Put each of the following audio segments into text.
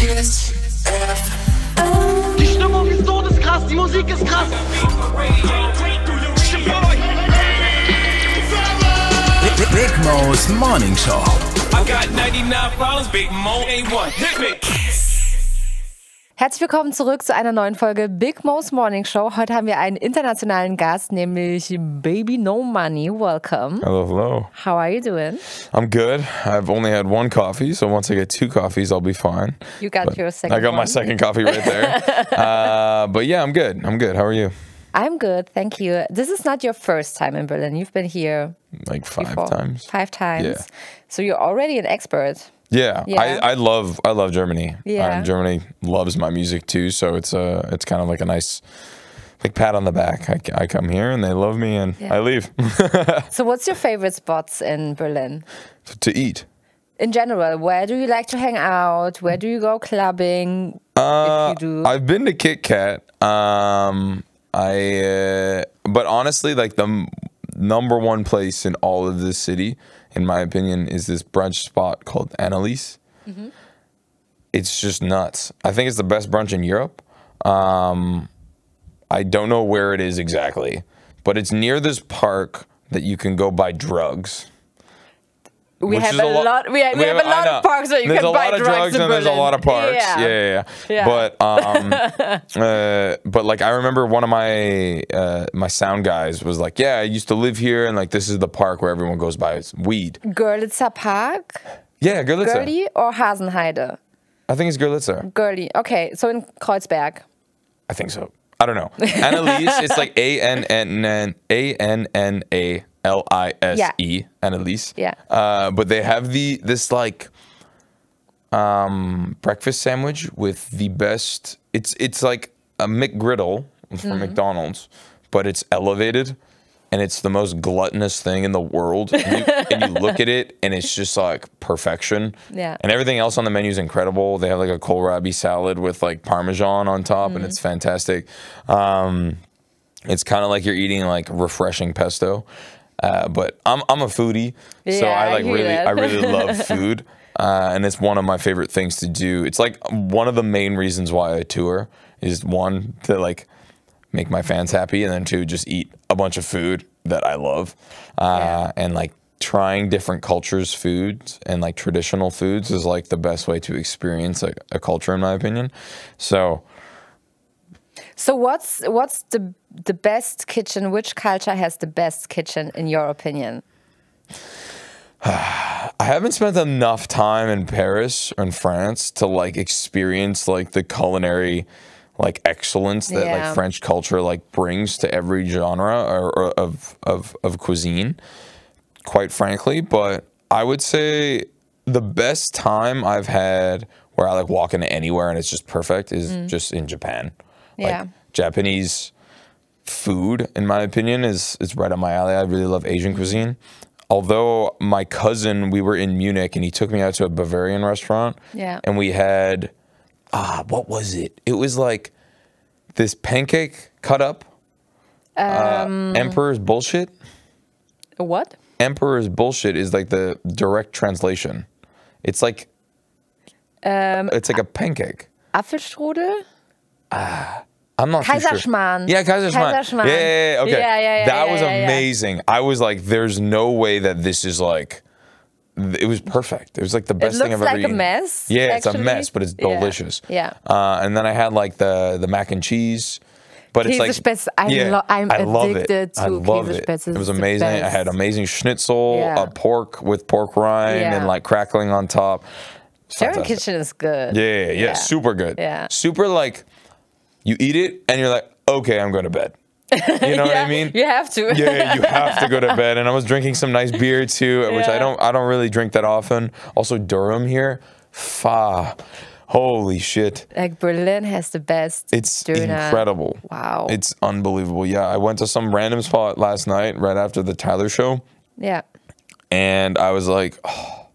Die Stimmung ist todeskrass, die Musik ist krass. Big Moes Morningshow. I got 99 problems, Big Mo ain't one. Hit me. Herzlich willkommen zurück zu einer neuen Folge Big Moes Morningshow. Heute haben wir einen internationalen Gast, nämlich Baby No Money. Welcome. Hello, hello. How are you doing? I'm good. I've only had one coffee, so once I get two coffees, I'll be fine. You got your second I got one. my second coffee right there. But yeah, I'm good. I'm good. How are you? I'm good, thank you. This is not your first time in Berlin. You've been here Like five before. times. 5 times. Yeah. So you're already an expert. Yeah, Yeah. I love Germany. Yeah. Germany loves my music too, so it's kind of like a nice like pat on the back. I come here and they love me and Yeah. I leave So what's your favorite spots in Berlin? to eat. In general, where do you like to hang out? Where do you go clubbing? If you do. I've been to Kit Kat. But honestly, like the number one place in all of this city, in my opinion, is this brunch spot called Annelies. Mm-hmm. It's just nuts. I think it's the best brunch in Europe. I don't know where it is exactly, but it's near this park that you can go buy drugs. We Which have is a lot. We have a lot of parks where you there's can buy a lot of drugs in and there's a Berlin. lot of parks. Yeah. Yeah. But like I remember one of my sound guys was like, yeah, I used to live here and like this is the park where everyone goes buys weed. Görlitzer Park? Yeah, Görlitzer. Görli or Hasenheide? I think it's Görlitzer. Görli. Okay, so in Kreuzberg. I think so. I don't know. Annelies, it's like Annalise. Annelies. Yeah. But they have this like breakfast sandwich with the best. It's like a McGriddle from McDonald's, but it's elevated, and it's the most gluttonous thing in the world. And you look at it, and it's just like perfection. Yeah. And everything else on the menu is incredible. They have like a kohlrabi salad with like Parmesan on top, and it's fantastic. It's kind of like you're eating like refreshing pesto. But I'm a foodie, so Yeah, I like I hear that. I really love food, and it's one of my favorite things to do. It's like one of the main reasons why I tour is one to like make my fans happy, and then two just eat a bunch of food that I love, and like trying different cultures' foods and like traditional foods is like the best way to experience a culture, in my opinion. So what's the best kitchen? Which culture has the best kitchen in your opinion? I haven't spent enough time in Paris or in France to like experience like the culinary like excellence that Yeah. like French culture like brings to every genre or of cuisine, quite frankly. But I would say the best time I've had where I like walk into anywhere and it's just perfect is just in Japan. Yeah. Like Japanese food, in my opinion, is right up my alley. I really love Asian cuisine. Although my cousin, we were in Munich and he took me out to a Bavarian restaurant. Yeah. And we had, what was it? It was like this pancake cut up. Emperor's bullshit. What? Emperor's bullshit is like the direct translation. It's like a pancake. Apfelstrudel? I'm not too sure. Kaiserschmarrn. Yeah, Kaiserschmarn. Kaiserschmarrn. Yeah, okay. Yeah, that was yeah. amazing. I was like, there's no way that this is like, it was perfect. It was like the best thing I've ever It looks like eaten. a mess. Yeah, it's a actually. mess, but it's Yeah. delicious. Yeah. And then I had like the mac and cheese. But it's like, Käsespätzle. I'm I love addicted it. to I love it. Käsespätzle. It was It's the amazing. I best. had amazing schnitzel, Yeah. pork with pork rind Yeah. and like crackling on top. It's German fantastic. kitchen is good. Yeah, super good. Yeah. Super like, you eat it and you're like, okay, I'm going to bed. You know what I mean? You have to. Yeah, you have to go to bed. And I was drinking some nice beer too, which I don't really drink that often. Also Durham here, holy shit. Like Berlin has the best. It's döner. incredible. Wow. It's unbelievable. Yeah, I went to some random spot last night right after the Tyler show. Yeah. And I was like, oh,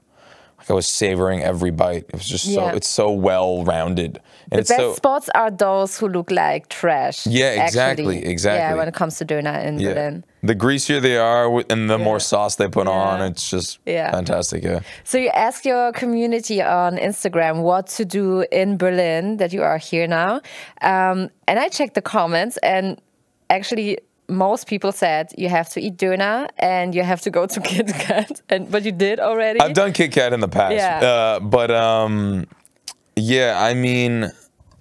I was savoring every bite. It was just it's so well rounded. And The best spots are those who look like trash. Yeah, exactly, actually. exactly. Yeah, when it comes to döner in Berlin. The greasier they are and the more sauce they put on, it's just fantastic, So you ask your community on Instagram what to do in Berlin, that you are here now. And I checked the comments, and actually most people said you have to eat döner and you have to go to Kit Kat. But you did already? I've done Kit Kat in the past. But I mean,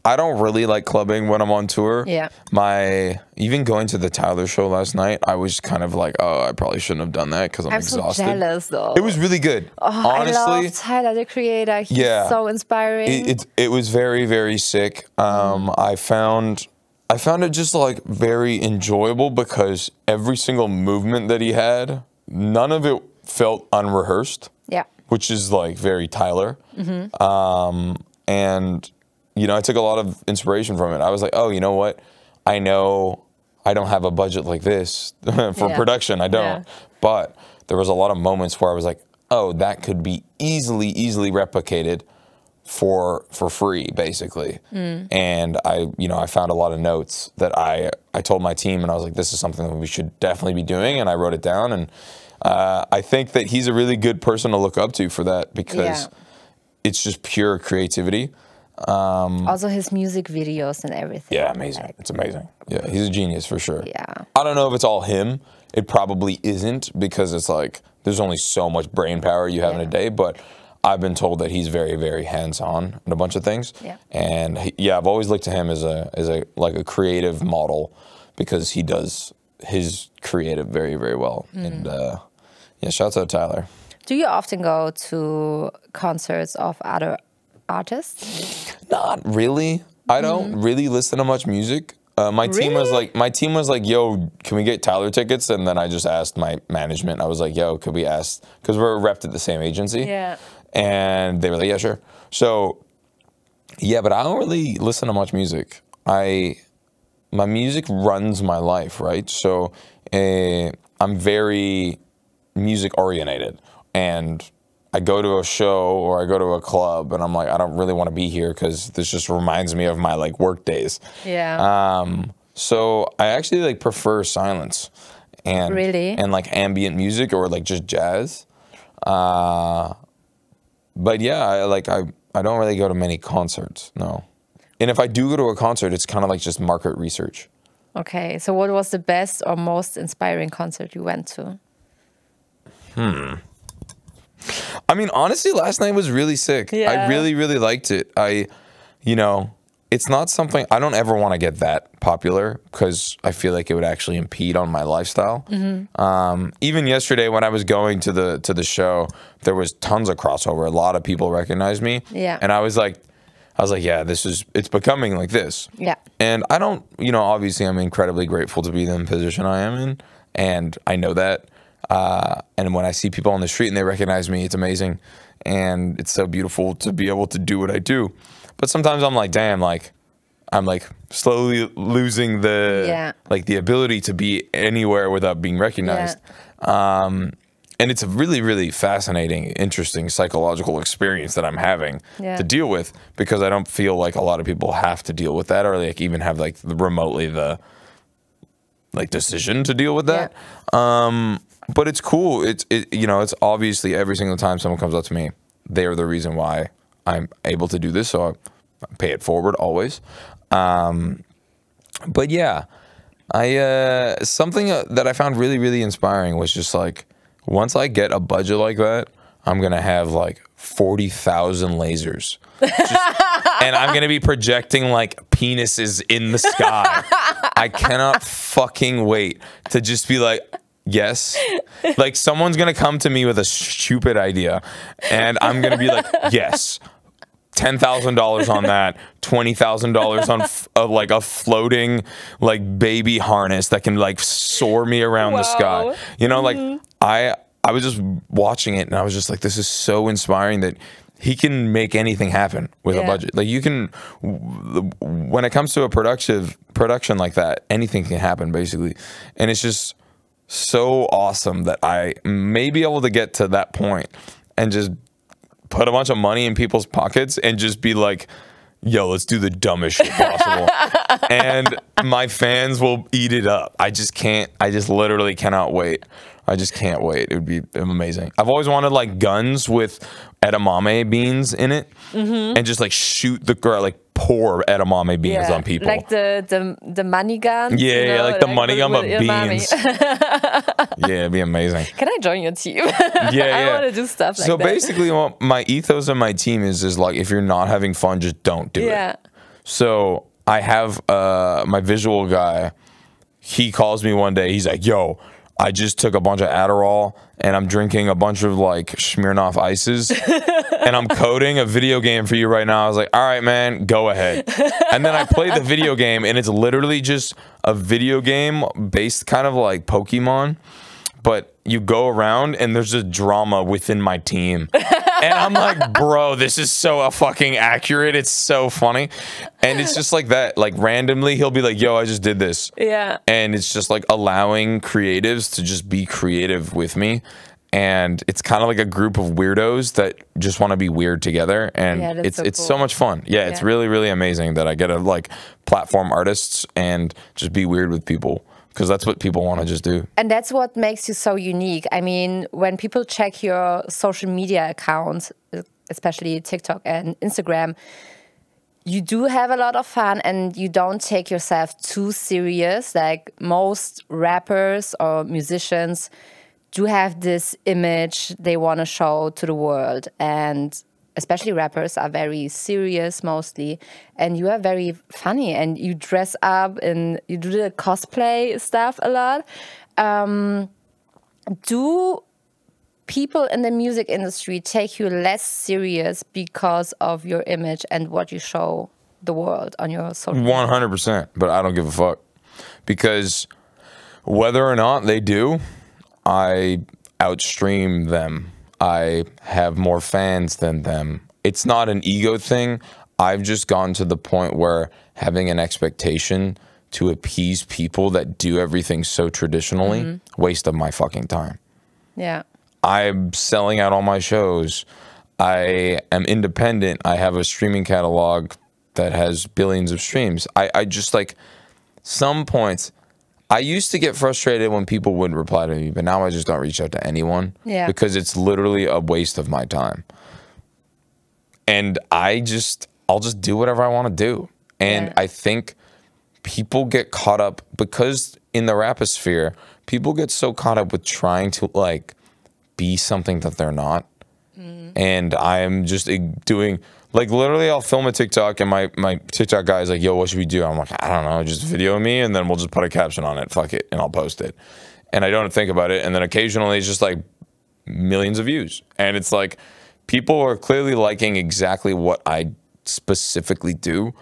I don't really like clubbing when I'm on tour. Yeah. Even going to the Tyler show last night, I was kind of like, oh, I probably shouldn't have done that because I'm exhausted. I'm so jealous, though. It was really good. Oh, honestly, I love Tyler, the creator. He's so inspiring. It was very, very sick. I found it just like very enjoyable because every single movement that he had, none of it felt unrehearsed. Yeah. Which is like very Tyler. And you know, I took a lot of inspiration from it. I was like, oh, you know what? I know I don't have a budget like this for production. I don't. But there was a lot of moments where I was like, oh, that could be easily replicated for free, basically. And I found a lot of notes that I told my team, and I was like, this is something that we should definitely be doing, and I wrote it down. And I think that he's a really good person to look up to for that because it's just pure creativity. Also his music videos and everything. Yeah, amazing. It's amazing. Yeah, he's a genius for sure. Yeah. I don't know if it's all him. It probably isn't because it's like there's only so much brain power you have in a day, but I've been told that he's very, very hands-on in a bunch of things. Yeah. And I've always looked to him as a creative model because he does his creative very, very well. And shouts out Tyler. Do you often go to concerts of other artists? Not really. I don't really listen to much music. My team was like, yo, can we get Tyler tickets? And then I just asked my management. I was like, yo, could we ask? Because we're repped at the same agency. Yeah. And they were like, yeah, sure. So, yeah, but I don't really listen to much music. My music runs my life, right? So I'm very music oriented. And I go to a show or I go to a club and I'm like, I don't really want to be here because this just reminds me of my like work days. Yeah. So I actually like prefer silence and like ambient music or like just jazz. But yeah, I don't really go to many concerts, no. And if I do go to a concert, it's kind of like just market research. Okay, so what was the best or most inspiring concert you went to? I mean, honestly, last night was really sick. Yeah. I really, really liked it. It's not something, I don't ever want to get that popular because I feel like it would actually impede on my lifestyle. Even yesterday when I was going to the show, there was tons of crossover. A lot of people recognized me. Yeah. And I was like, yeah, it's becoming like this. Yeah. And I don't, obviously I'm incredibly grateful to be in the position I am in. And I know that. And when I see people on the street and they recognize me, it's amazing. And it's so beautiful to be able to do what I do. But sometimes I'm like, damn, like I'm like slowly losing the ability to be anywhere without being recognized. And it's a really, really fascinating, interesting psychological experience that I'm having to deal with because I don't feel like a lot of people have to deal with that or like even have like remotely the like decision to deal with that. But it's cool. It's obviously every single time someone comes up to me, they are the reason why I'm able to do this. So I pay it forward always. But yeah, something that I found really, really inspiring was just like, once I get a budget like that, I'm going to have like 40,000 lasers. And I'm going to be projecting like penises in the sky. I cannot fucking wait to just be like, yes. Like someone's going to come to me with a stupid idea and I'm going to be like, yes. $10,000 on that, $20,000 on like a floating like baby harness that can like soar me around the sky. Like I was just watching it and I was just like, this is so inspiring that he can make anything happen with a budget. Like you can, when it comes to a production like that, anything can happen basically. And it's just so awesome that I may be able to get to that point and just put a bunch of money in people's pockets and just be like, yo, let's do the dumbest shit possible. And my fans will eat it up. I just literally cannot wait. I just can't wait. It would be amazing. I've always wanted like guns with edamame beans in it and just like shoot the girl, like pour edamame beans on people. Like the money gun. Yeah, you know, like the money gun but beans. Yeah, it'd be amazing. Can I join your team? Yeah, I want to do stuff like that. So basically, what my ethos of my team is like, if you're not having fun, just don't do it. So I have my visual guy. He calls me one day. He's like, yo, I just took a bunch of Adderall and I'm drinking a bunch of like Smirnoff ices and I'm coding a video game for you right now. I was like, all right, man, go ahead. And then I played the video game and it's literally just a video game based kind of like Pokemon, but you go around and there's a drama within my team. And I'm like, bro, this is so fucking accurate. It's so funny. And it's just like that. Like randomly, he'll be like, yo, I just did this. Yeah. And it's just like allowing creatives to just be creative with me. And it's kind of like a group of weirdos that just want to be weird together. And it's so much fun. Yeah, it's really, really amazing that I get to like platform artists and just be weird with people. Because that's what people want to just do. And that's what makes you so unique. I mean, when people check your social media accounts, especially TikTok and Instagram, you do have a lot of fun and you don't take yourself too serious. Like most rappers or musicians do have this image they want to show to the world. And especially rappers are very serious mostly, and you are very funny and you dress up and you do the cosplay stuff a lot. Do people in the music industry take you less serious because of your image and what you show the world on your social media? 100%, but I don't give a fuck. Because whether or not they do, I outstream them. I have more fans than them. It's not an ego thing. I've just gotten to the point where having an expectation to appease people that do everything so traditionally, waste of my fucking time. Yeah. I'm selling out all my shows. I am independent. I have a streaming catalog that has billions of streams. I just like, some points, I used to get frustrated when people wouldn't reply to me, but now I just don't reach out to anyone because it's literally a waste of my time. And I'll just do whatever I want to do. And I think people get caught up because in the raposphere, people get so caught up with trying to like be something that they're not. And I'm just doing, like literally I'll film a TikTok and my TikTok guy is like, yo, what should we do? I'm like, I don't know, just video me and then we'll just put a caption on it, fuck it, and I'll post it. And I don't think about it. And then occasionally it's just like millions of views. And it's like, people are clearly liking exactly what I specifically do.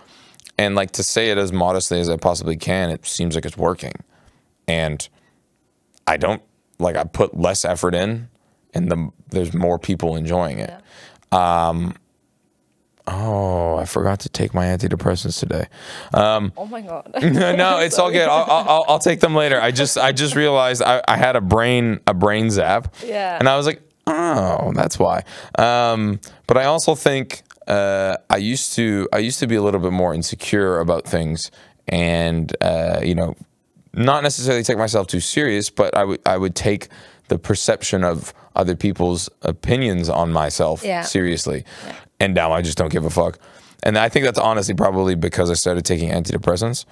And like to say it as modestly as I possibly can, it seems like it's working. And I don't, like I put less effort in and there's more people enjoying it. Oh, I forgot to take my antidepressants today. Oh my god! No, it's all good. I'll take them later. I just realized I had a brain zap. Yeah. And I was like, oh, that's why. But I also think I used to be a little bit more insecure about things, and you know, not necessarily take myself too serious, but I would take the perception of other people's opinions on myself seriously. Yeah. And now I just don't give a fuck. And I think that's honestly probably because I started taking antidepressants.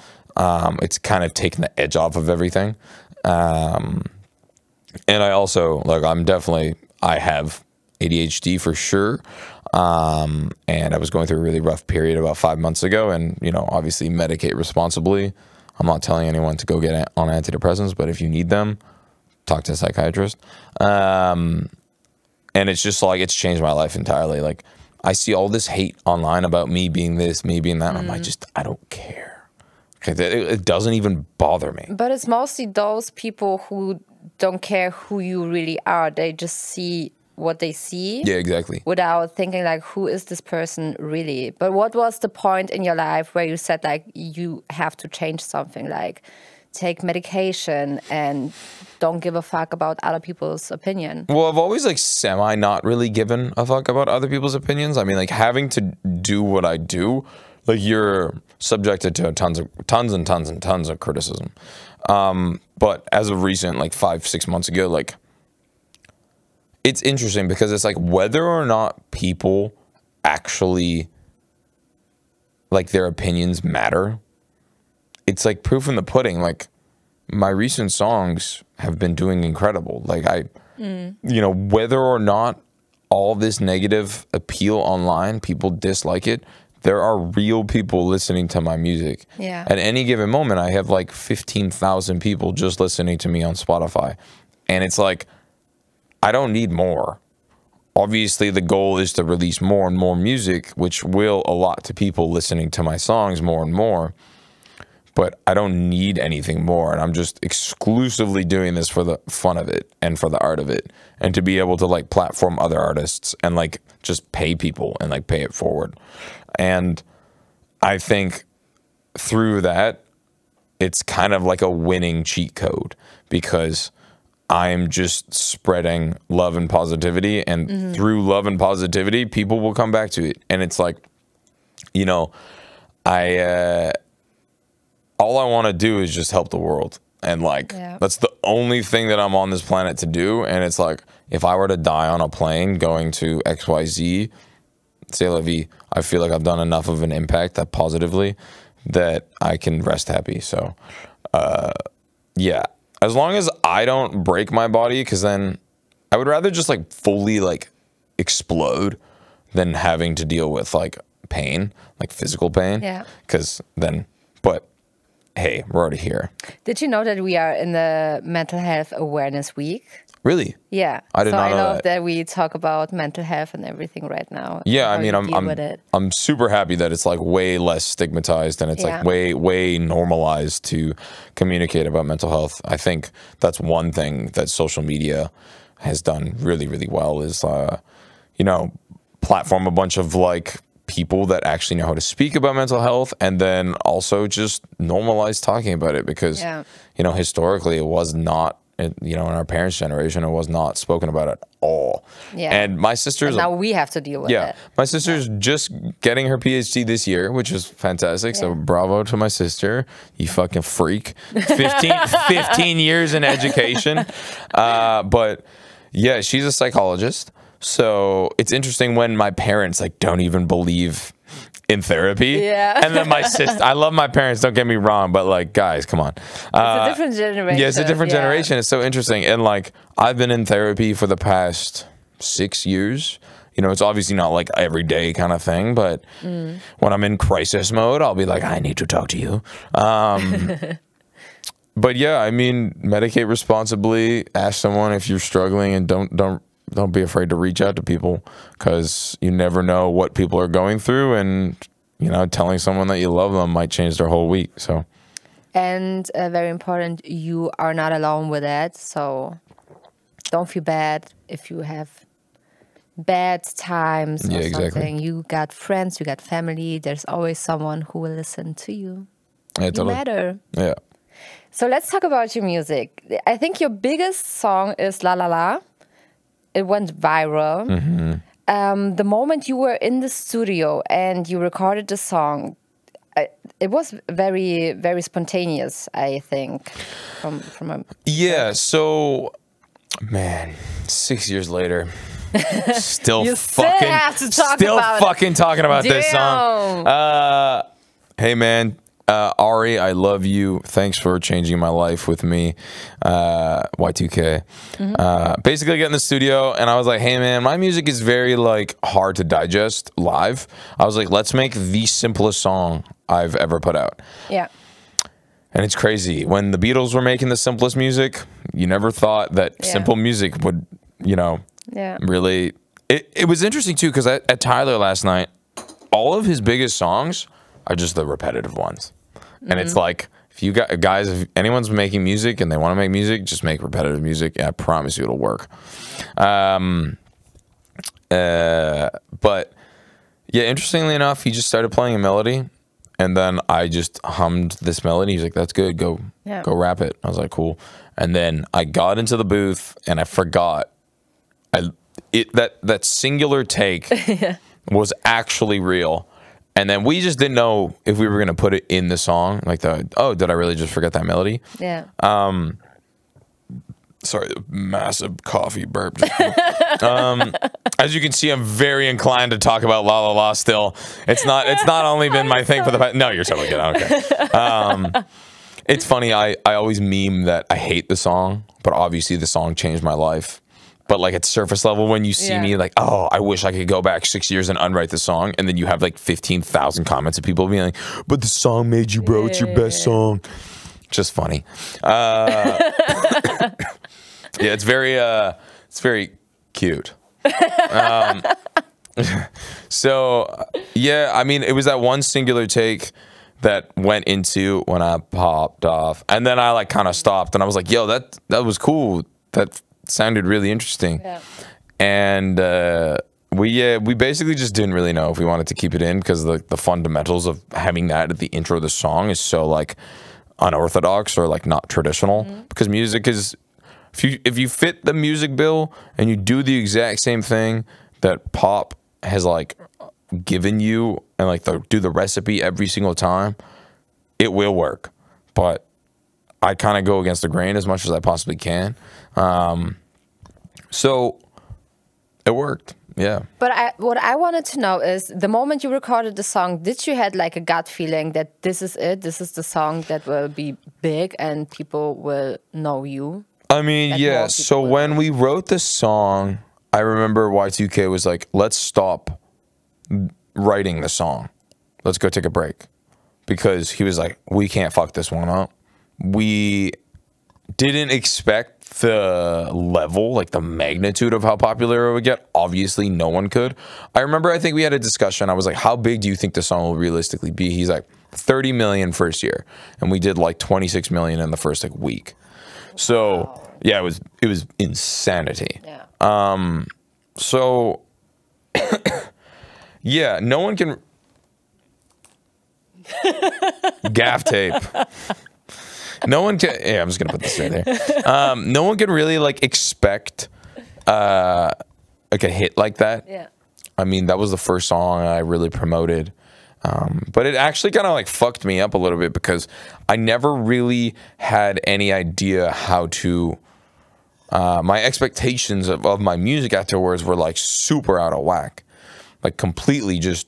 It's kind of taken the edge off of everything. And I also, like, I have ADHD for sure. And I was going through a really rough period about 5 months ago. And, you know, obviously medicate responsibly. I'm not telling anyone to go get on antidepressants, but if you need them, talk to a psychiatrist. And it's just like, it's changed my life entirely. Like, I see all this hate online about me being this, me being that. And I'm like, I don't care. Okay, it doesn't even bother me. But it's mostly those people who don't care who you really are. They just see what they see. Yeah, exactly. Without thinking like, who is this person really? But what was the point in your life where you said like, you have to change something? Like, take medication and don't give a fuck about other people's opinion. Well, I've always like semi not really given a fuck about other people's opinions. I mean, like having to do what I do, like you're subjected to tons of criticism. But as of recent, like 5-6 months ago, like it's interesting because it's like whether or not people actually like their opinions matter. It's like proof in the pudding. Like my recent songs have been doing incredible. Like you know, whether or not all this negative appeal online, people dislike it, there are real people listening to my music. Yeah. At any given moment, I have like 15,000 people just listening to me on Spotify. And it's like, I don't need more. Obviously, the goal is to release more and more music, which will allot to people listening to my songs more and more. But I don't need anything more. And I'm just exclusively doing this for the fun of it and for the art of it. And to be able to like platform other artists and like just pay people and like pay it forward. And I think through that, it's kind of like a winning cheat code because I'm just spreading love and positivity. And through love and positivity, people will come back to it. And it's like, you know, all I want to do is just help the world. And like, that's the only thing that I'm on this planet to do. And it's like, if I were to die on a plane going to XYZ, c'est la vie, I feel like I've done enough of an impact that positively that I can rest happy. So, yeah, as long as I don't break my body, because then I would rather just like fully like explode than having to deal with like pain, like physical pain. Yeah. Because then, but hey, we're already here. Did you know that we are in the Mental Health Awareness Week? Really? Yeah. I did not know I love that. that we talk about mental health and everything right now. Yeah, I how mean, you deal with it. I'm super happy that it's like way less stigmatized and it's like way normalized to communicate about mental health. I think that's one thing that social media has done really, really well is, you know, platform a bunch of like people that actually know how to speak about mental health and then also just normalize talking about it because, you know, historically it was not, you know, in our parents' generation, it was not spoken about at all. Yeah. And my sister's... And now we have to deal with it. My sister's just getting her PhD this year, which is fantastic. So bravo to my sister. You fucking freak. 15 years in education. But yeah, she's a psychologist. So it's interesting when my parents like don't even believe in therapy. Yeah. And then my sister, I love my parents, don't get me wrong, but like, guys, come on. It's a different generation. Yeah, it's a different generation. It's so interesting. And like, I've been in therapy for the past 6 years. You know, it's obviously not like every day kind of thing, but when I'm in crisis mode, I'll be like, I need to talk to you. But yeah, I mean, medicate responsibly, ask someone if you're struggling, and don't be afraid to reach out to people because you never know what people are going through, and you know, telling someone that you love them might change their whole week. So, and very important, you are not alone with it. So don't feel bad if you have bad times or something. You got friends, you got family. There's always someone who will listen to you. Yeah, you matter. Yeah. So let's talk about your music. I think your biggest song is La La La. It went viral. The moment you were in the studio and you recorded the song, it was very, very spontaneous, I think. So, man, 6 years later, still you fucking have to talk still about fucking talking about this song. Hey, man. Ari, I love you. Thanks for changing my life with me. Y2K. Basically, I get in the studio and I was like, hey, man, my music is very like hard to digest live. I was like, let's make the simplest song I've ever put out. Yeah. And it's crazy. When the Beatles were making the simplest music, you never thought that simple music would, you know, really. It was interesting, too, because at Tyler last night, all of his biggest songs are just the repetitive ones. And it's like, if you guys, if anyone's making music and they want to make music, just make repetitive music. I promise you it'll work. But yeah, interestingly enough, he just started playing a melody And then I just hummed this melody. He's like, "That's good. Go rap it." I was like, "Cool." And then I got into the booth and I forgot. That singular take was actually real. And then we just didn't know if we were gonna put it in the song. Like did I really just forget that melody? Yeah. Sorry, the massive coffee burp. As you can see, I'm very inclined to talk about La La La still. It's not only been my thing for the past. No, you're totally good. Okay. It's funny. I always meme that I hate the song, but obviously the song changed my life. But like at surface level, when you see me, like, oh, I wish I could go back 6 years and unwrite the song, and then you have like 15,000 comments of people being like, "But the song made you, bro. It's your best song." Just funny. Yeah, it's very cute. So yeah, I mean, it was that one singular take that went into when I popped off, and then I like kind of stopped, and I was like, "Yo, that was cool. That sounded really interesting." Yeah. And we basically just didn't really know if we wanted to keep it in because the fundamentals of having that at the intro of the song is so like unorthodox or like not traditional. Because music is, if you fit the music bill and you do the exact same thing that pop has like given you and like do the recipe every single time, it will work. But I kind of go against the grain as much as I possibly can. So it worked. Yeah. But what I wanted to know is, the moment you recorded the song, did you had like a gut feeling that this is it? This is the song that will be big and people will know you? I mean, yeah. So when we wrote the song, I remember Y2K was like, "Let's stop writing the song. Let's go take a break." Because he was like, "We can't fuck this one up." We didn't expect the level, like the magnitude of how popular it would get. Obviously, no one could. I remember, I think we had a discussion. I was like, "How big do you think the song will realistically be?" He's like, 30 million first year. And we did like 26 million in the first like week. So yeah, it was insanity. Yeah. So yeah, no one can gaff tape. No one can. Yeah, I'm just gonna put this right there. No one can really like expect like a hit like that. Yeah. I mean, that was the first song I really promoted. But it actually kind of like fucked me up a little bit because I never really had any idea how to. My expectations of my music afterwards were like super out of whack, like completely just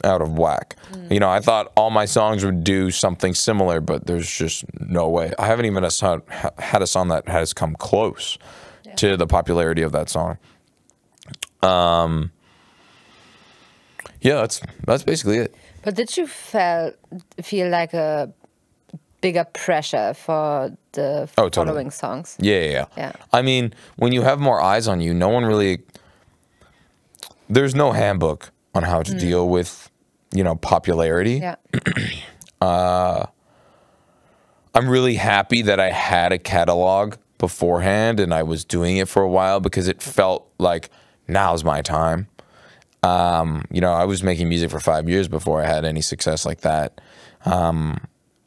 out of whack. You know, I thought all my songs would do something similar, but there's just no way. I haven't even had a song that has come close to the popularity of that song. Yeah, that's basically it. But did you feel like a bigger pressure for the following songs? Yeah. I mean, when you have more eyes on you, no one really. There's no handbook on how to deal with, you know, popularity. Yeah. I'm really happy that I had a catalog beforehand and I was doing it for a while because it felt like now's my time. You know, I was making music for 5 years before I had any success like that. And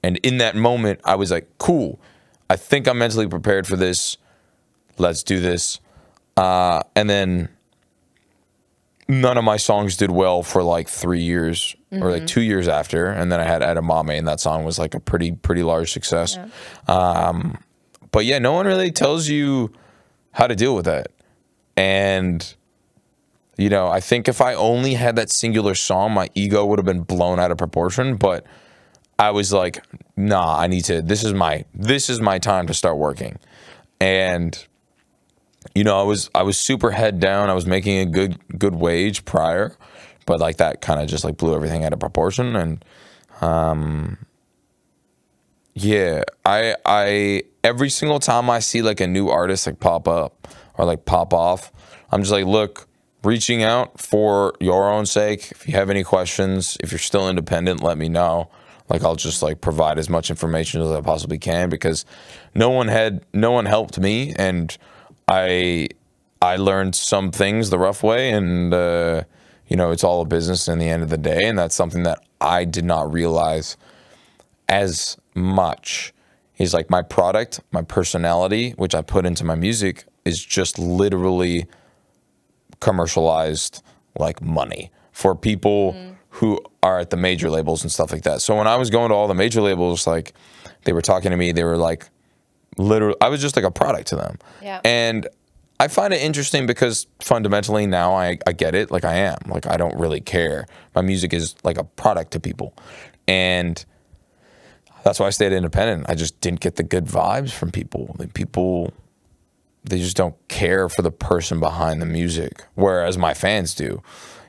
in that moment, I was like, cool, I think I'm mentally prepared for this. Let's do this. And then none of my songs did well for like 3 years or like 2 years after. And then I had Edamame, and that song was like a pretty large success. Yeah. But yeah, no one really tells you how to deal with that. And, you know, I think if I only had that singular song, my ego would have been blown out of proportion. But I was like, nah, this is my time to start working. And, you know, I was super head down. I was making a good wage prior, but like that kind of just like blew everything out of proportion. And yeah, I every single time I see like a new artist like pop up or like pop off, I'm just like, look, reaching out for your own sake. If you have any questions, if you're still independent, let me know. Like, I'll just like provide as much information as I possibly can, because no one helped me, and I learned some things the rough way, and you know, it's all a business in the end of the day. And that's something that I did not realize as much is like my product, my personality, which I put into my music, is just literally commercialized like money for people who are at the major labels and stuff like that. So when I was going to all the major labels, like they were talking to me, they were like, literally, I was just like a product to them. Yeah. And I find it interesting because fundamentally now I get it. Like I am, like I don't really care. My music is like a product to people. And that's why I stayed independent. I just didn't get the good vibes from people. Like people, they just don't care for the person behind the music, whereas my fans do.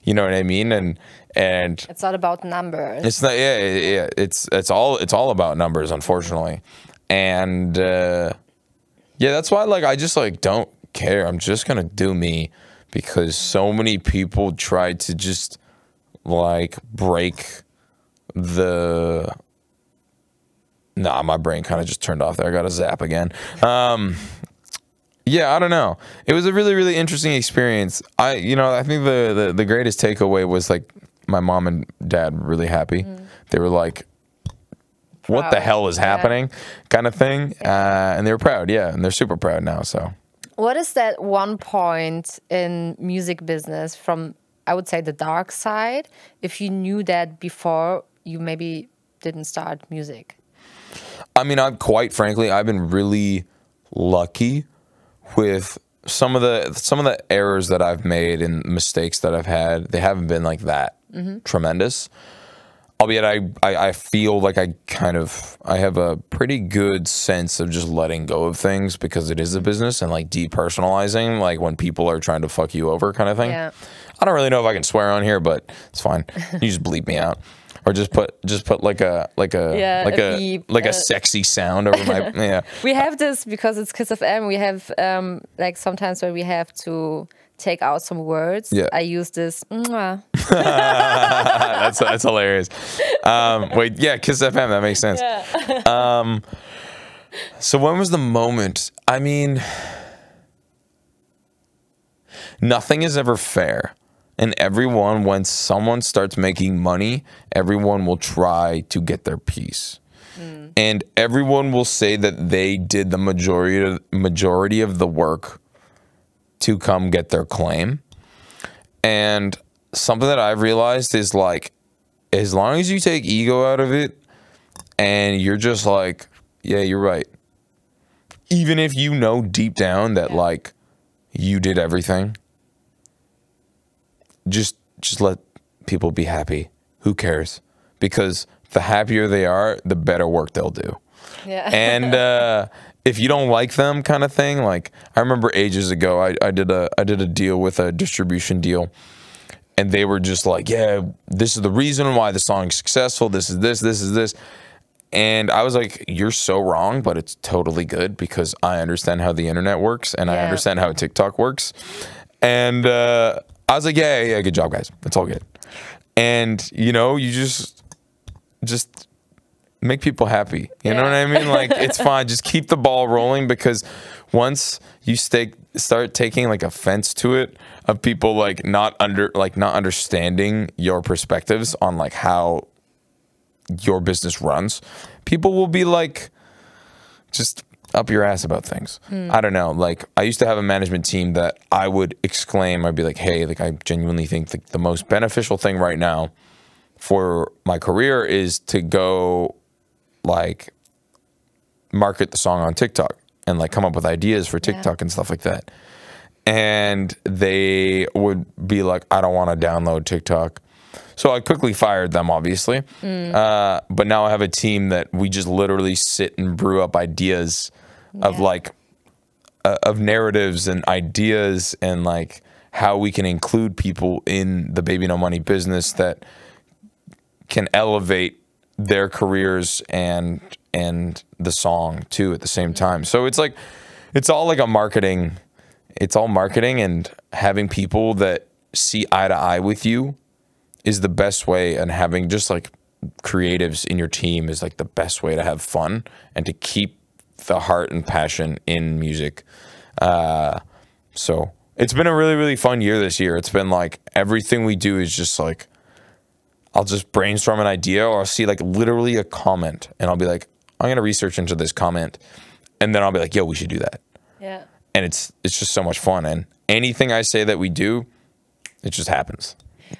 You know what I mean? And it's not about numbers. it's not. Yeah. It's all about numbers, unfortunately. And yeah, that's why like I just like don't care. I'm just gonna do me because so many people try to just like break the. Nah, my brain kind of just turned off there. I got a zap again. Yeah, I don't know. It was a really, really interesting experience. I think the greatest takeaway was like my mom and dad were really happy. They were like, what the hell is happening kind of thing. And they were proud. Yeah. And they're super proud now. So what is that one point in music business from, I would say, the dark side, if you knew that before you maybe didn't start music? I mean, quite frankly, I've been really lucky with some of the errors that I've made and mistakes that I've had. They haven't been like that tremendous. Albeit I feel like I have a pretty good sense of just letting go of things because it is a business and like depersonalizing, like when people are trying to fuck you over kind of thing. Yeah. I don't really know if I can swear on here, but it's fine. You just bleep me out. Or just put like a sexy sound over my yeah. We have this because it's Kiss FM. We have like sometimes where we have to take out some words. Yeah. I use this. That's hilarious. Wait, yeah, Kiss FM. That makes sense. Yeah. So when was the moment? I mean, nothing is ever fair. And everyone, when someone starts making money, everyone will try to get their piece. And everyone will say that they did the majority of the work to come get their claim. And something that I've realized is like, as long as you take ego out of it and you're just like, yeah, you're right. Even if you know deep down that like you did everything, just let people be happy. Who cares? Because the happier they are, the better work they'll do. Yeah. And if you don't like them kind of thing, like I remember ages ago, I did a deal with a distribution deal, and they were just like, yeah, this is the reason why the song's successful. This is this. And I was like, you're so wrong, but it's totally good because I understand how the internet works and I understand how TikTok works. And I was like, yeah, good job, guys. It's all good. And, you know, you just make people happy. You know what I mean? Like, it's fine. Just keep the ball rolling because once you start taking, like, offense to it of people, like, not understanding your perspectives on, like, how your business runs, people will be, like, just up your ass about things. I don't know. Like, I used to have a management team that I would exclaim, I'd be like, hey, like, I genuinely think the most beneficial thing right now for my career is to go, like, market the song on TikTok and, like, come up with ideas for TikTok and stuff like that. And they would be like, I don't want to download TikTok. So I quickly fired them, obviously. But now I have a team that we just literally sit and brew up ideas of like of narratives and ideas and like how we can include people in the Baby No Money business that can elevate their careers and the song too at the same time. So it's like it's all like a marketing. It's all marketing, and having people that see eye to eye with you is the best way, and having just like creatives in your team is like the best way to have fun and to keep the heart and passion in music. So It's been a really, really fun year this year. It's been like everything we do is just like, I'll just brainstorm an idea or I'll see like literally a comment and I'll be like, I'm going to research into this comment. And then I'll be like, yo, we should do that. Yeah. And it's just so much fun. And anything I say that we do, it just happens.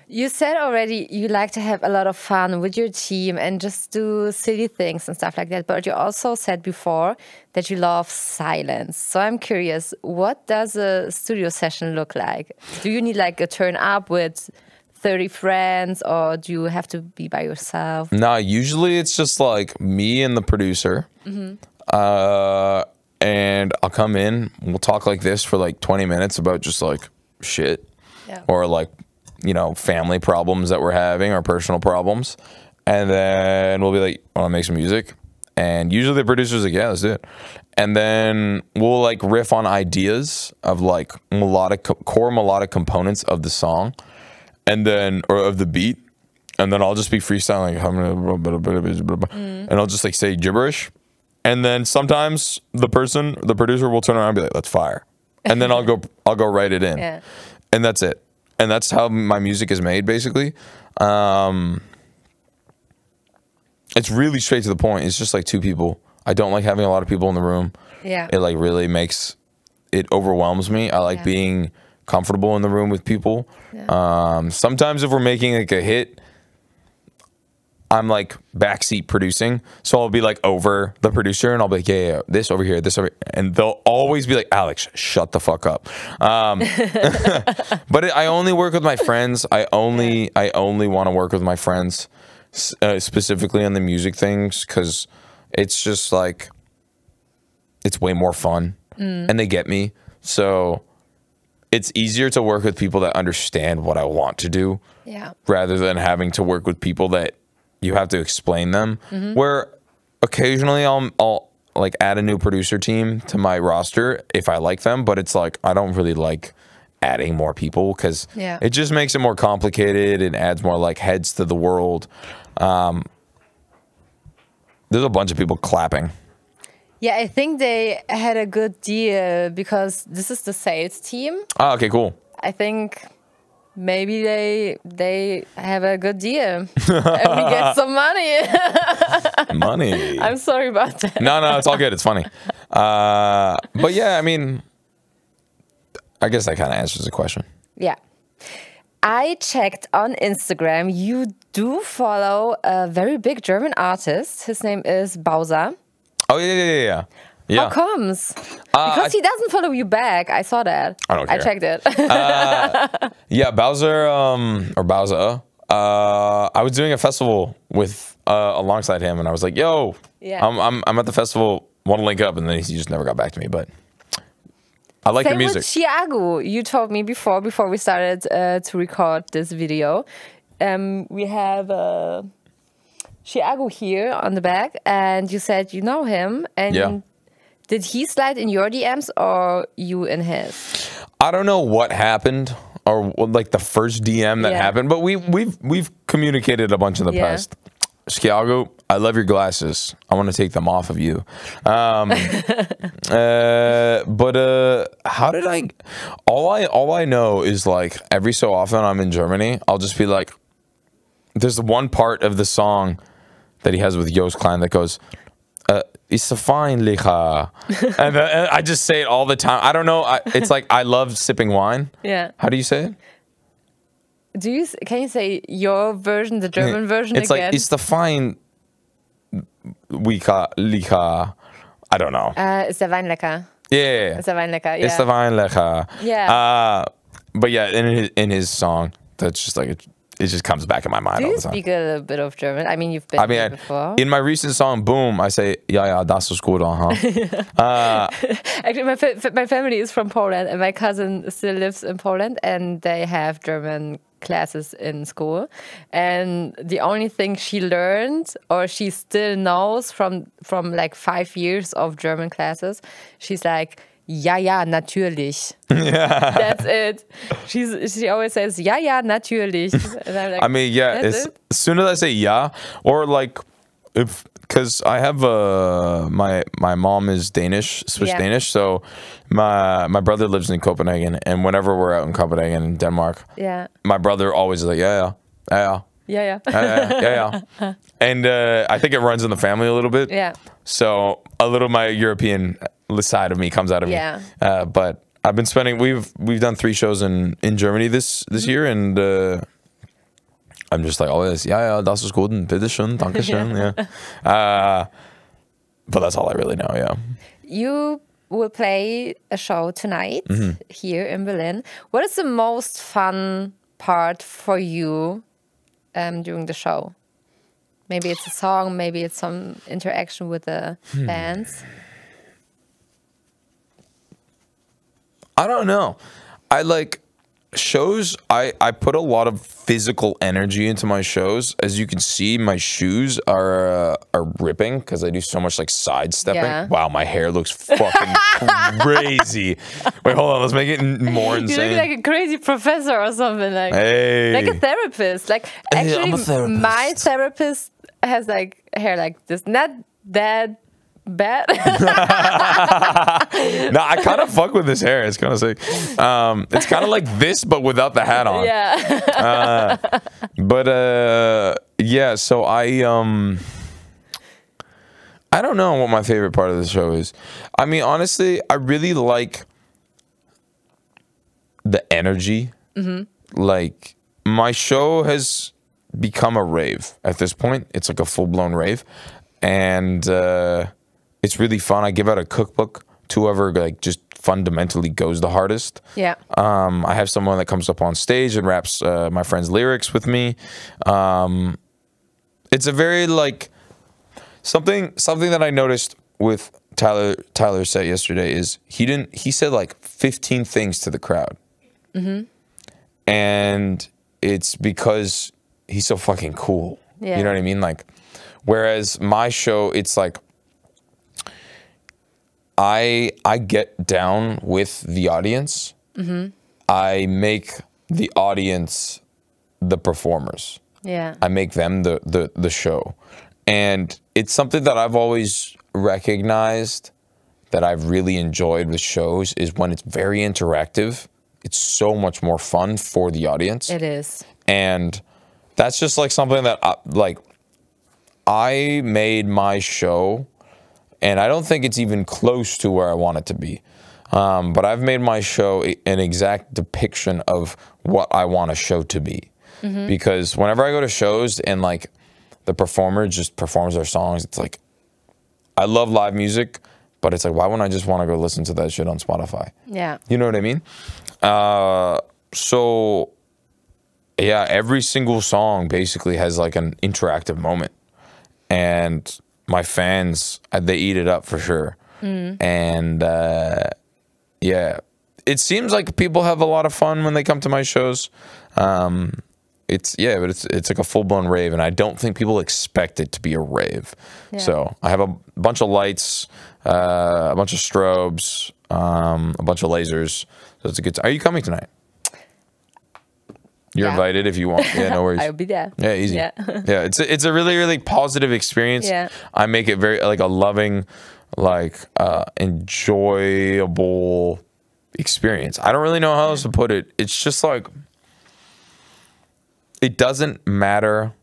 You said already you like to have a lot of fun with your team and just do silly things and stuff like that. But you also said before that you love silence. So I'm curious, what does a studio session look like? Do you need like a turn up with 30 friends or do you have to be by yourself? Nah, usually it's just like me and the producer. And I'll come in, we'll talk like this for like 20 minutes about just like shit. Yeah. Or like, you know, family problems that we're having or personal problems. And then we'll be like, want to make some music? And usually the producer's like, yeah, let's do it. And then we'll like riff on ideas of like core melodic components of the song. And then, or of the beat. And then I'll just be freestyling. And I'll just like say gibberish. And then sometimes the producer will turn around and be like, let's fire. And then I'll go write it in. Yeah. And that's it. And that's how my music is made, basically. It's really straight to the point. It's just like two people. I don't like having a lot of people in the room. Yeah. It like really it overwhelms me. I like being comfortable in the room with people. Yeah. Sometimes if we're making like a hit, I'm like backseat producing. So I'll be like over the producer and I'll be like, yeah, this over here, this over here. And they'll always be like, Alex, shut the fuck up. But I only work with my friends. I only want to work with my friends, specifically on the music things, because it's just like, it's way more fun and they get me. So it's easier to work with people that understand what I want to do rather than having to work with people that you have to explain them. Where occasionally I'll like add a new producer team to my roster if I like them, but it's like I don't really like adding more people because it just makes it more complicated and adds more like heads to the world. There's a bunch of people clapping. Yeah, I think they had a good deal because this is the sales team. Oh, okay, cool. I think maybe they have a good deal and we get some money. Money. I'm sorry about that. No, it's all good. It's funny. But yeah, I mean, I guess that kind of answers the question. Yeah. I checked on Instagram. You do follow a very big German artist. His name is Bausa. Oh, yeah. How comes? Because he doesn't follow you back. I saw that. I don't care. I checked it. Yeah, Bausa. I was doing a festival with alongside him, and I was like, "Yo, I'm at the festival. Want to link up?" And then he just never got back to me. But I like the music. Ski Aggu. You told me before we started to record this video. We have Ski Aggu here on the back, and you said you know him. And did he slide in your DMs or you in his? I don't know what happened or like the first DM that happened, but we've communicated a bunch in the past. Ski Aggu, I love your glasses. I want to take them off of you. But how did I? All I know is like every so often I'm in Germany, I'll just be like, there's one part of the song that he has with Joost Klein that goes, "Ist fine, lecha," and I just say it all the time. I don't know. It's like I love sipping wine. Yeah. How do you say it? Can you say your version, the German version it's again? It's like, ist fine, lecha. I don't know. Ist der Wein lecker? Yeah. Ist der Wein lecker? Yeah. Ist der Wein lecker? Yeah. But yeah, in his song, that's just like it just comes back in my mind all the time. Do you speak a little bit of German? I mean, you've been here before. In my recent song, Boom, I say, ja, das ist gut, Actually, my family is from Poland, and my cousin still lives in Poland, and they have German classes in school. And the only thing she learned, or she still knows from like 5 years of German classes, she's like, ja, natürlich. Yeah. That's it. She always says, ja, natürlich. And I'm like, I mean, yeah, as soon as I say yeah, or like if because I have my mom is Danish, Swiss Danish, so my brother lives in Copenhagen, and whenever we're out in Copenhagen in Denmark, my brother always is like, yeah. And I think it runs in the family a little bit. Yeah. So a little my European side of me comes out of me. But I've been spending. We've done 3 shows in Germany this year, and I'm just like always, das ist gut, bitte schön, danke schön, but that's all I really know. Yeah. You will play a show tonight here in Berlin. What is the most fun part for you during the show? Maybe it's a song, maybe it's some interaction with the fans. I don't know. I like shows. I put a lot of physical energy into my shows. As you can see, my shoes are ripping because I do so much like sidestepping. Yeah. Wow, my hair looks fucking crazy. Wait, hold on. Let's make it more insane. You look like a crazy professor or something. Like a therapist. Like actually, I'm a therapist. My therapist has like hair like this. Not that bad. No, I kind of fuck with this hair. It's kind of sick. It's kind of like this, but without the hat on. Yeah. Yeah. So I don't know what my favorite part of the show is. I mean, honestly, I really like the energy. Like my show has become a rave at this point. It's like a full-blown rave, and it's really fun. I give out a cookbook to whoever like just fundamentally goes the hardest. Yeah. I have someone that comes up on stage and raps my friend's lyrics with me. It's a very like something that I noticed with Tyler's set yesterday is he said like 15 things to the crowd. And it's because he's so fucking cool. Yeah. You know what I mean? Like, whereas my show, it's like, I get down with the audience. I make the audience the performers. Yeah. I make them the show. And it's something that I've always recognized that I've really enjoyed with shows is when it's very interactive. It's so much more fun for the audience. It is. And that's just like something that I made my show, and I don't think it's even close to where I want it to be. But I've made my show an exact depiction of what I want a show to be. Because whenever I go to shows and like the performer just performs their songs, it's like, I love live music, but it's like, why wouldn't I just want to go listen to that shit on Spotify? Yeah. You know what I mean? So yeah, every single song basically has like an interactive moment. And my fans, they eat it up for sure. And yeah, it seems like people have a lot of fun when they come to my shows. But it's like a full-blown rave, and I don't think people expect it to be a rave. Yeah. So I have a bunch of lights, a bunch of strobes, a bunch of lasers. So it's a good time. Are you coming tonight? You're invited if you want. Yeah, no worries. I'll be there. Yeah, easy. Yeah, it's a really, really positive experience. Yeah. I make it very like a loving, like enjoyable experience. I don't really know how else to put it. It's just like, it doesn't matter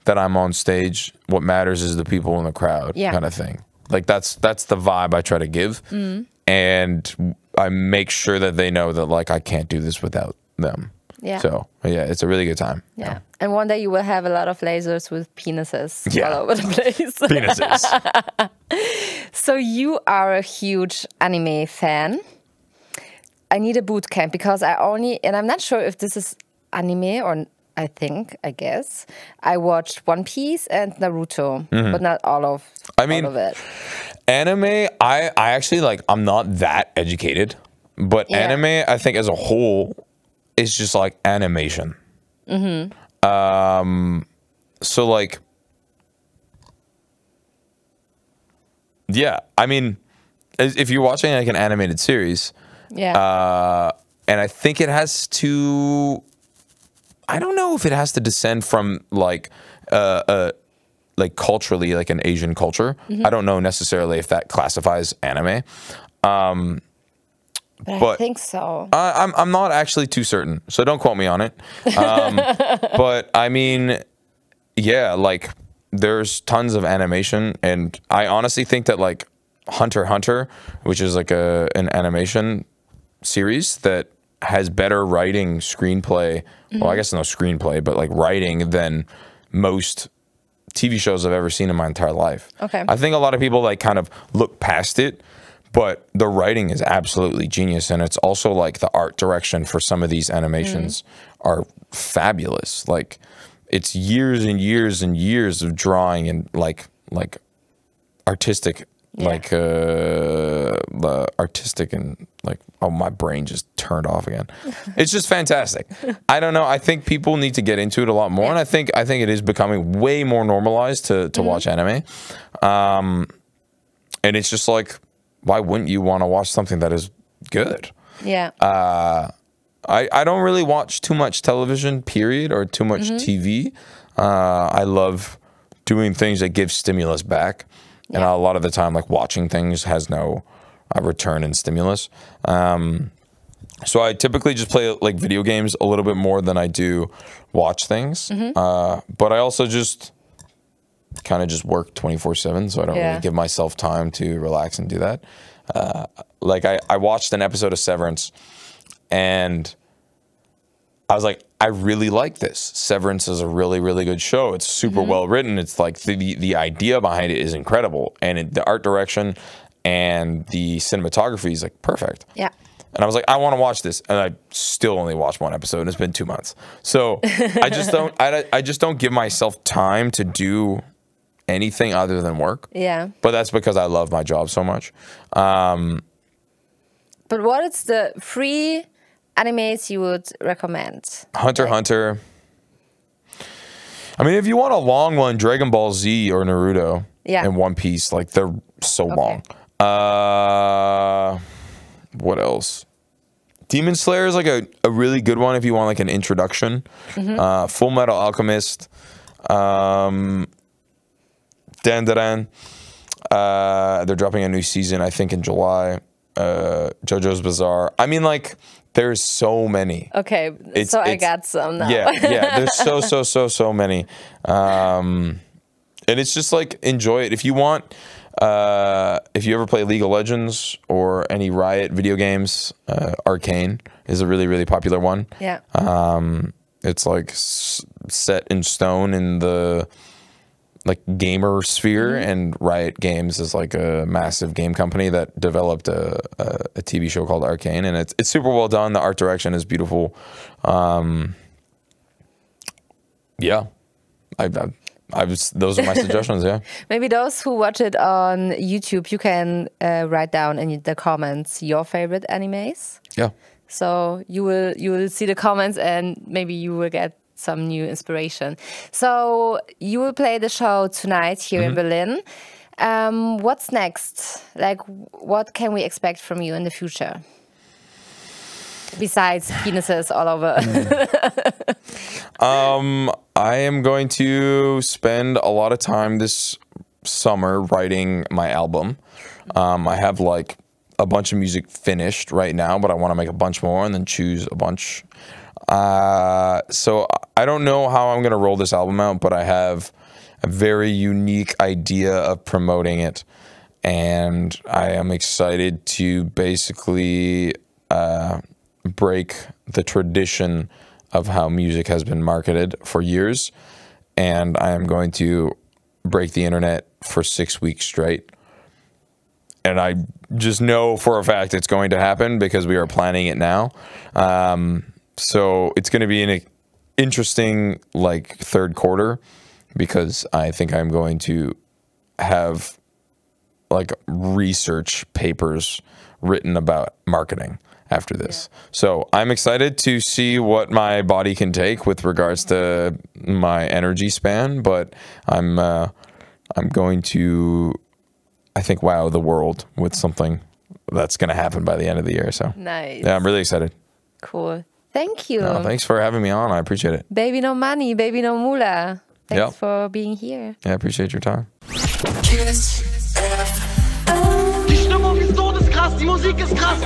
that I'm on stage. What matters is the people in the crowd, kind of thing. Like that's the vibe I try to give, and I make sure that they know that like I can't do this without them. Yeah. So yeah, it's a really good time. Yeah. And one day you will have a lot of lasers with penises all over the place. Penises. So you are a huge anime fan. I need a boot camp because and I'm not sure if this is anime or I guess. I watched One Piece and Naruto, but not all of it. Anime, I actually like, I'm not that educated, but anime, I think as a whole, is just like animation. So like, yeah, I mean, if you're watching like an animated series, and I think it has to, I don't know if it has to descend from like a like culturally like an Asian culture. I don't know necessarily if that classifies anime. But I think so. I'm not actually too certain, so don't quote me on it. But I mean, yeah, like there's tons of animation, and I honestly think that like Hunter x Hunter, which is like an animation series that has better writing, screenplay. Well, I guess no screenplay, but like writing than most TV shows I've ever seen in my entire life. Okay. I think a lot of people like kind of look past it, but the writing is absolutely genius, and it's also like the art direction for some of these animations are fabulous. Like it's years and years and years of drawing and like artistic. Like the artistic and like, oh, my brain just turned off again. It's just fantastic. I don't know. I think people need to get into it a lot more, and I think it is becoming way more normalized to watch anime. And it's just like, why wouldn't you want to watch something that is good? Yeah. I don't really watch too much television, period, or too much TV. I love doing things that give stimulus back. And a lot of the time, like watching things has no return in stimulus. So I typically just play like video games a little bit more than I do watch things. But I also just kind of just work 24/7, so I don't really give myself time to relax and do that. Like I watched an episode of Severance, and I was like, I really like this. Severance is a really, really good show. It's super well written. It's like the idea behind it is incredible, and the art direction and the cinematography is like perfect. Yeah. And I was like, I want to watch this, and I still only watched one episode, and it's been 2 months. So I just don't give myself time to do anything other than work. Yeah. But that's because I love my job so much. But what is the free animes you would recommend? Hunter x Hunter. I mean, if you want a long one, Dragon Ball Z or Naruto and One Piece, like they're so long. What else? Demon Slayer is like a really good one if you want like an introduction. Full Metal Alchemist. Dandaran. They're dropping a new season, I think, in July. JoJo's Bizarre. I mean, like, there's so many. Okay, so I got some now. Yeah, there's so many. And it's just like, enjoy it. If you want, if you ever play League of Legends or any Riot video games, Arcane is a really, really popular one. Yeah. It's like set in stone in the like gamer sphere, and Riot Games is like a massive game company that developed a TV show called Arcane, and it's super well done. The art direction is beautiful. Yeah, those are my suggestions. Yeah. Maybe those who watch it on YouTube, you can write down in the comments your favorite animes. Yeah. So you will see the comments, and maybe you will get some new inspiration. So you will play the show tonight here in Berlin. What's next? Like, what can we expect from you in the future? Besides penises all over. I am going to spend a lot of time this summer writing my album. I have like a bunch of music finished right now, but I want to make a bunch more and then choose a bunch. So I don't know how I'm going to roll this album out, but I have a very unique idea of promoting it. And I am excited to basically break the tradition of how music has been marketed for years. And I am going to break the internet for 6 weeks straight. And I just know for a fact it's going to happen because we are planning it now. So it's going to be an interesting like third quarter, because I think I'm going to have like research papers written about marketing after this. Yeah. So I'm excited to see what my body can take with regards to my energy span, but I'm going to, I think, wow the world with something that's going to happen by the end of the year. So nice. Yeah, I'm really excited. Cool. Thank you. No, thanks for having me on. I appreciate it. Baby no money, baby no moolah. Thanks for being here. Yeah, I appreciate your time. Die Stimmung ist todeskrass, die Musik ist krass.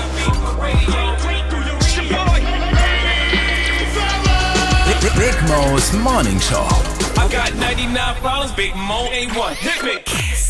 Big Moes Morning Show. I got 99 problems, Big Mo ain't one. Hit me.